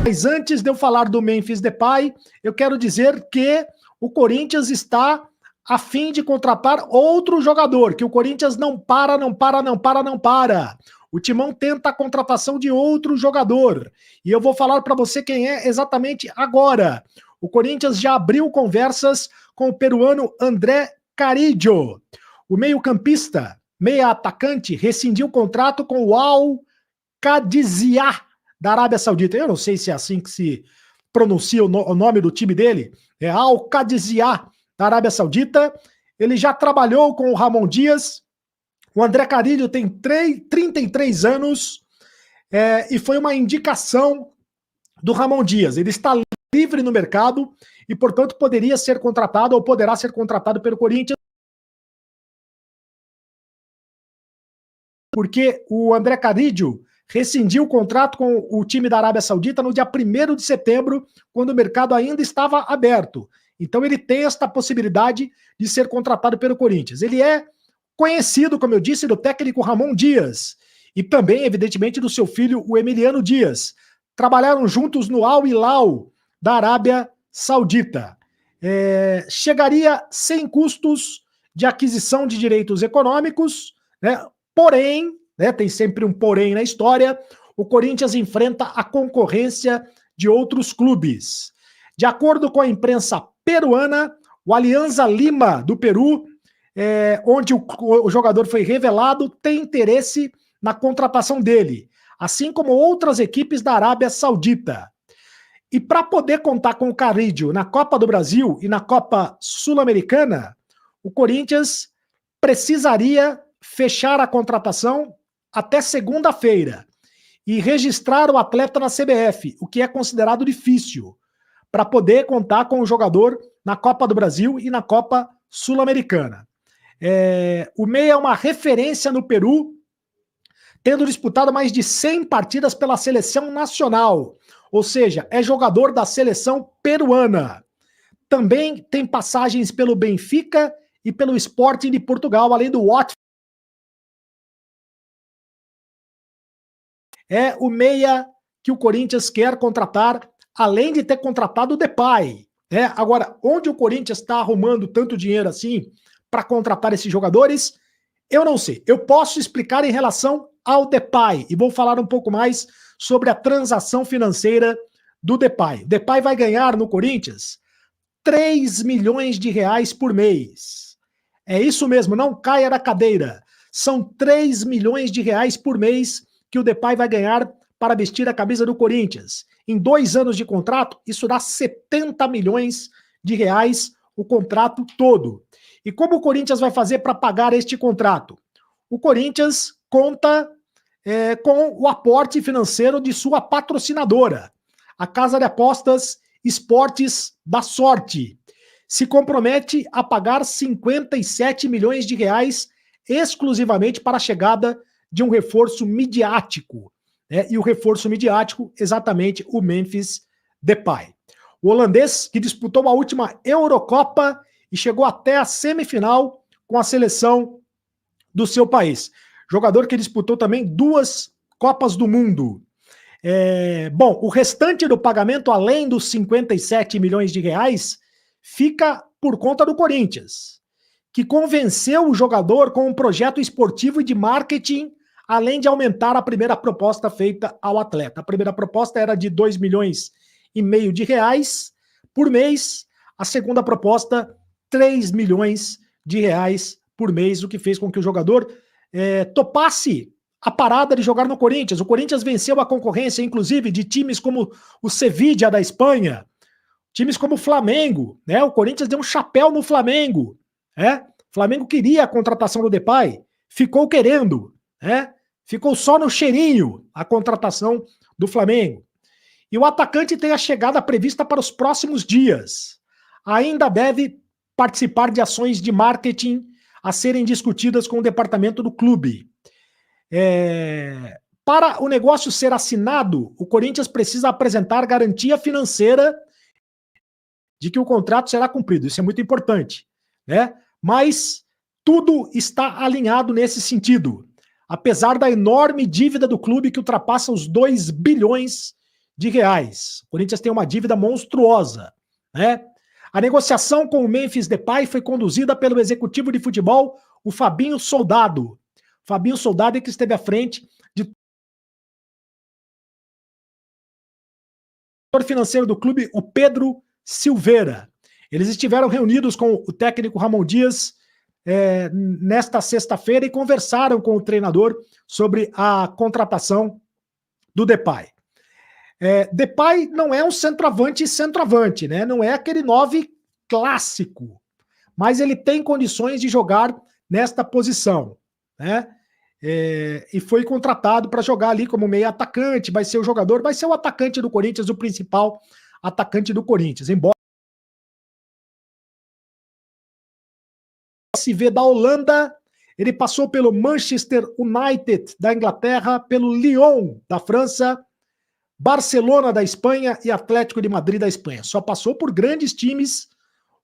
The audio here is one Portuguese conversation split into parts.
Mas antes de eu falar do Memphis Depay, eu quero dizer que o Corinthians está a fim de contratar outro jogador, que o Corinthians não para. O Timão tenta a contratação de outro jogador. E eu vou falar para você quem é exatamente agora. O Corinthians já abriu conversas com o peruano André Carillo. O meio-campista, meia-atacante, rescindiu o contrato com o Al-Qadisiyah da Arábia Saudita. Eu não sei se é assim que se pronuncia o nome do time dele. É Al-Qadisiyah da Arábia Saudita. Ele já trabalhou com o Ramon Dias. O André Carillo tem 33 anos e foi uma indicação do Ramon Dias. Ele está livre no mercado e, portanto, poderia ser contratado ou poderá ser contratado pelo Corinthians, porque o André Carillo rescindiu o contrato com o time da Arábia Saudita no dia 1º de setembro, quando o mercado ainda estava aberto. Então ele tem esta possibilidade de ser contratado pelo Corinthians. Ele é conhecido, como eu disse, do técnico Ramon Dias e também, evidentemente, do seu filho, o Emiliano Dias. Trabalharam juntos no Al Hilal da Arábia Saudita. Chegaria sem custos de aquisição de direitos econômicos, né? Porém, né, tem sempre um porém na história, o Corinthians enfrenta a concorrência de outros clubes. De acordo com a imprensa peruana, o Alianza Lima do Peru, onde o jogador foi revelado, tem interesse na contratação dele, assim como outras equipes da Arábia Saudita. E para poder contar com o Carillo na Copa do Brasil e na Copa Sul-Americana, o Corinthians precisaria fechar a contratação até segunda-feira e registrar o atleta na CBF, o que é considerado difícil, para poder contar com o jogador na Copa do Brasil e na Copa Sul-Americana. O meia é uma referência no Peru, tendo disputado mais de 100 partidas pela seleção nacional, ou seja, é jogador da seleção peruana. Também tem passagens pelo Benfica e pelo Sporting de Portugal, além do Watford. É o meia que o Corinthians quer contratar, além de ter contratado o Depay. Agora, onde o Corinthians está arrumando tanto dinheiro assim para contratar esses jogadores, eu não sei. Eu posso explicar em relação ao Depay e vou falar um pouco mais sobre a transação financeira do Depay. O Depay vai ganhar no Corinthians 3 milhões de reais por mês. É isso mesmo, não caia da cadeira. São 3 milhões de reais por mês que o Depay vai ganhar para vestir a camisa do Corinthians. Em 2 anos de contrato, isso dá 70 milhões de reais o contrato todo. E como o Corinthians vai fazer para pagar este contrato? O Corinthians conta com o aporte financeiro de sua patrocinadora, a casa de apostas Esportes da Sorte. Se compromete a pagar 57 milhões de reais exclusivamente para a chegada de um reforço midiático. E o reforço midiático, exatamente o Memphis Depay. O holandês que disputou a última Eurocopa e chegou até a semifinal com a seleção do seu país. Jogador que disputou também 2 Copas do Mundo. Bom, o restante do pagamento, além dos 57 milhões de reais, fica por conta do Corinthians, que convenceu o jogador com um projeto esportivo e de marketing, além de aumentar a primeira proposta feita ao atleta. A primeira proposta era de 2,5 milhões de reais por mês, a segunda proposta, 3 milhões de reais por mês, o que fez com que o jogador topasse a parada de jogar no Corinthians. O Corinthians venceu a concorrência, inclusive, de times como o Sevilla da Espanha, times como o Flamengo, né? O Corinthians deu um chapéu no Flamengo, O Flamengo queria a contratação do Depay, ficou querendo, Ficou só no cheirinho a contratação do Flamengo. E o atacante tem a chegada prevista para os próximos dias. Ainda deve participar de ações de marketing a serem discutidas com o departamento do clube. Para o negócio ser assinado, o Corinthians precisa apresentar garantia financeira de que o contrato será cumprido. Isso é muito importante, Mas tudo está alinhado nesse sentido. Apesar da enorme dívida do clube que ultrapassa os 2 bilhões de reais. O Corinthians tem uma dívida monstruosa, né? A negociação com o Memphis Depay foi conduzida pelo executivo de futebol, o Fabinho Soldado. Fabinho Soldado é que esteve à frente de financeiro do clube, o Pedro Silveira. Eles estiveram reunidos com o técnico Ramon Dias nesta sexta-feira e conversaram com o treinador sobre a contratação do Depay. Depay não é um centroavante, né? Não é aquele 9 clássico, mas ele tem condições de jogar nesta posição, né? E foi contratado para jogar ali como meio atacante, vai ser o atacante do Corinthians, o principal atacante do Corinthians, embora se vê da Holanda, ele passou pelo Manchester United da Inglaterra, pelo Lyon da França, Barcelona da Espanha e Atlético de Madrid da Espanha. Só passou por grandes times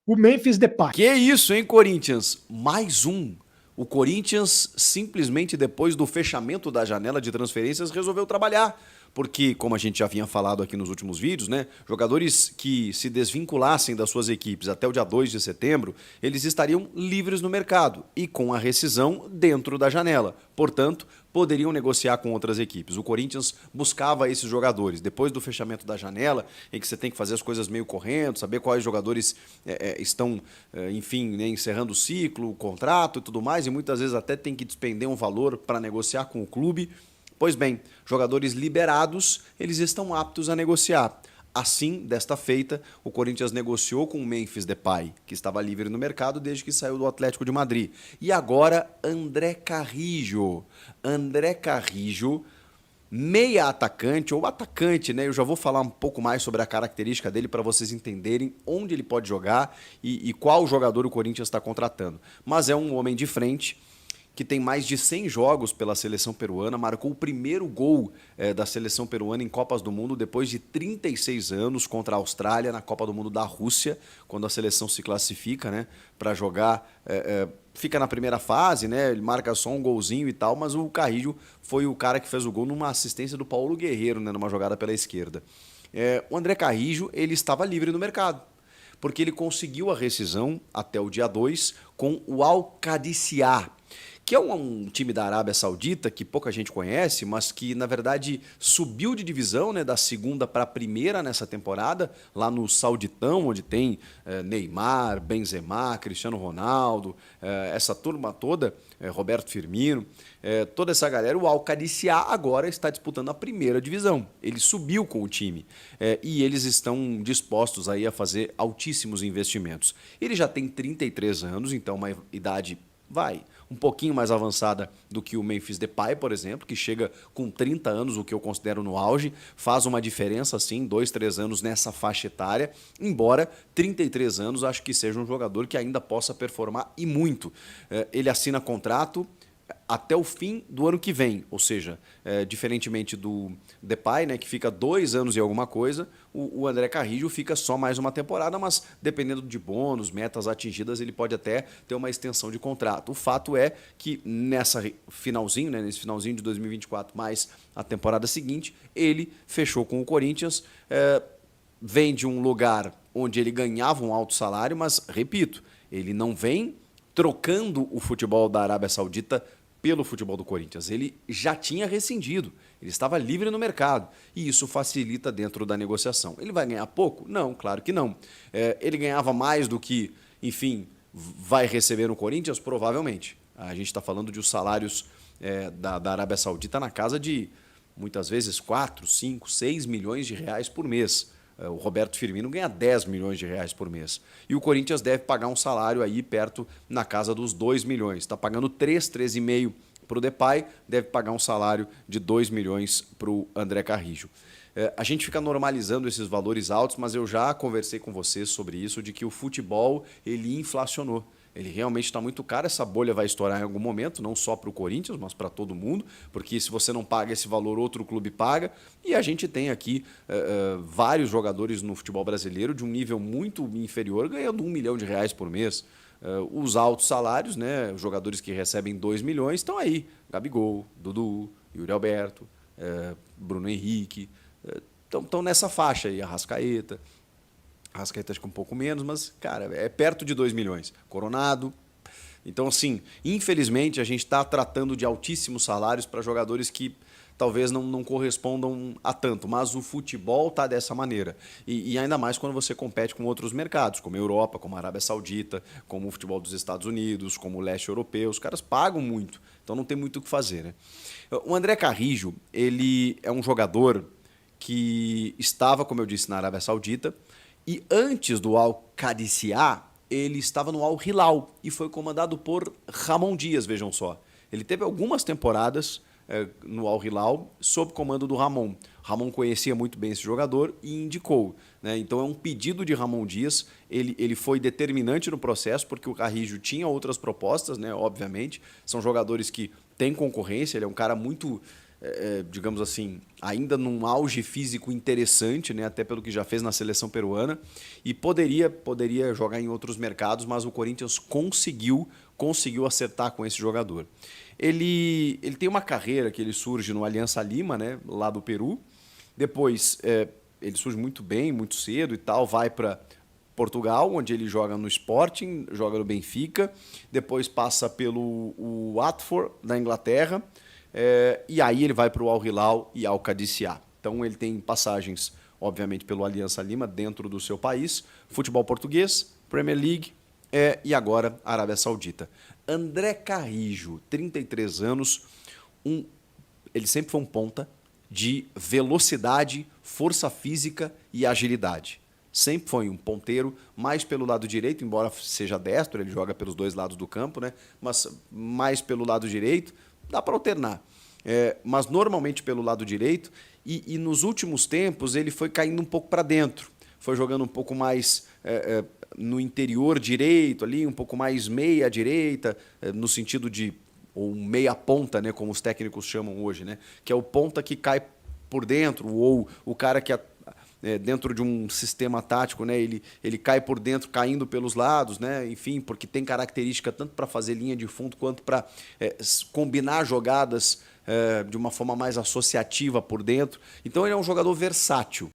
o Memphis Depay. Que isso, hein, Corinthians? Mais um. O Corinthians, simplesmente depois do fechamento da janela de transferências, resolveu trabalhar. Porque, como a gente já vinha falado aqui nos últimos vídeos, né, jogadores que se desvinculassem das suas equipes até o dia 2 de setembro, eles estariam livres no mercado e com a rescisão dentro da janela. Portanto, poderiam negociar com outras equipes. O Corinthians buscava esses jogadores. Depois do fechamento da janela, em que você tem que fazer as coisas meio correndo, saber quais jogadores estão, enfim, né, encerrando o ciclo, o contrato e tudo mais, e muitas vezes até tem que despender um valor para negociar com o clube. Pois bem, jogadores liberados, eles estão aptos a negociar. Assim, desta feita, o Corinthians negociou com o Memphis Depay, que estava livre no mercado desde que saiu do Atlético de Madrid. E agora, André Carrillo. André Carrillo, meia atacante, ou atacante, né? Eu já vou falar um pouco mais sobre a característica dele para vocês entenderem onde ele pode jogar e qual jogador o Corinthians está contratando. Mas é um homem de frente, que tem mais de 100 jogos pela seleção peruana, marcou o primeiro gol da seleção peruana em Copas do Mundo depois de 36 anos contra a Austrália na Copa do Mundo da Rússia, quando a seleção se classifica, né, para jogar, fica na primeira fase, né, ele marca só um golzinho e tal, mas o Carrillo foi o cara que fez o gol numa assistência do Paulo Guerreiro, né, numa jogada pela esquerda. O André Carrillo, ele estava livre no mercado, porque ele conseguiu a rescisão até o dia 2 com o Al-Qadisiah, que é um time da Arábia Saudita que pouca gente conhece, mas que, na verdade, subiu de divisão, né, da segunda para a primeira nessa temporada, lá no Sauditão, onde tem Neymar, Benzema, Cristiano Ronaldo, essa turma toda, Roberto Firmino, toda essa galera. O Al-Qadisiah agora está disputando a primeira divisão. Ele subiu com o time e eles estão dispostos aí a fazer altíssimos investimentos. Ele já tem 33 anos, então uma idade um pouquinho mais avançada do que o Memphis Depay, por exemplo, que chega com 30 anos, o que eu considero no auge, faz uma diferença, sim, 2, 3 anos nessa faixa etária, embora 33 anos acho que seja um jogador que ainda possa performar e muito. Ele assina contrato até o fim do ano que vem, ou seja, diferentemente do Depay, né, que fica 2 anos e alguma coisa, o André Carrillo fica só mais uma temporada, mas dependendo de bônus, metas atingidas, ele pode até ter uma extensão de contrato. O fato é que nesse finalzinho de 2024, mais a temporada seguinte, ele fechou com o Corinthians, vem de um lugar onde ele ganhava um alto salário, mas, repito, ele não vem trocando o futebol da Arábia Saudita pelo futebol do Corinthians. Ele já tinha rescindido, ele estava livre no mercado e isso facilita dentro da negociação. Ele vai ganhar pouco? Não, claro que não. Ele ganhava mais do que, enfim, vai receber no Corinthians? Provavelmente. A gente está falando de os salários da Arábia Saudita na casa de, muitas vezes, 4, 5, 6 milhões de reais por mês. O Roberto Firmino ganha 10 milhões de reais por mês. E o Corinthians deve pagar um salário aí perto, na casa dos 2 milhões. Está pagando 3,5 para o Depay, deve pagar um salário de 2 milhões para o André Carrillo. A gente fica normalizando esses valores altos, mas eu já conversei com vocês sobre isso, de que o futebol ele inflacionou. Ele realmente está muito caro, essa bolha vai estourar em algum momento, não só para o Corinthians, mas para todo mundo, porque se você não paga esse valor, outro clube paga. E a gente tem aqui vários jogadores no futebol brasileiro de um nível muito inferior, ganhando 1 milhão de reais por mês. Os altos salários, né, os jogadores que recebem 2 milhões estão aí. Gabigol, Dudu, Yuri Alberto, Bruno Henrique, estão nessa faixa aí, Arrascaeta acho que um pouco menos, mas, cara, é perto de 2 milhões. Coronado. Então, assim, infelizmente, a gente está tratando de altíssimos salários para jogadores que talvez não correspondam a tanto, mas o futebol está dessa maneira. E ainda mais quando você compete com outros mercados, como a Europa, como a Arábia Saudita, como o futebol dos Estados Unidos, como o leste europeu. Os caras pagam muito, então não tem muito o que fazer, né? O André Carrijo, ele é um jogador que estava, como eu disse, na Arábia Saudita, e antes do Al-Qadisiah, ele estava no Al-Hilal e foi comandado por Ramon Dias, vejam só. Ele teve algumas temporadas no Al-Hilal sob comando do Ramon. Ramon conhecia muito bem esse jogador e indicou, né? Então é um pedido de Ramon Dias, ele foi determinante no processo porque o Carrijo tinha outras propostas, né? Obviamente, são jogadores que têm concorrência, ele é um cara muito... digamos assim, ainda num auge físico interessante, né, até pelo que já fez na seleção peruana, e poderia jogar em outros mercados, mas o Corinthians conseguiu acertar com esse jogador. Ele tem uma carreira que ele surge no Aliança Lima, né, lá do Peru, depois ele surge muito bem, muito cedo e tal, vai para Portugal, onde ele joga no Sporting, joga no Benfica, depois passa pelo Watford, da Inglaterra, e aí ele vai para o Al-Hilal e Al-Qadisiah. Então ele tem passagens, obviamente, pelo Aliança Lima, dentro do seu país, futebol português, Premier League e agora Arábia Saudita. André Carrijo, 33 anos, ele sempre foi um ponta de velocidade, força física e agilidade. Sempre foi um ponteiro, mais pelo lado direito, embora seja destro, ele joga pelos dois lados do campo, né? Mas mais pelo lado direito, dá para alternar. Mas normalmente pelo lado direito, e nos últimos tempos ele foi caindo um pouco para dentro, foi jogando um pouco mais no interior direito, ali, um pouco mais meia direita, no sentido de ou meia ponta, né, como os técnicos chamam hoje, né, que é o ponta que cai por dentro, ou o cara que dentro de um sistema tático, né, ele cai por dentro, caindo pelos lados, né, enfim, porque tem característica tanto para fazer linha de fundo quanto para combinar jogadas de uma forma mais associativa por dentro. Então ele é um jogador versátil.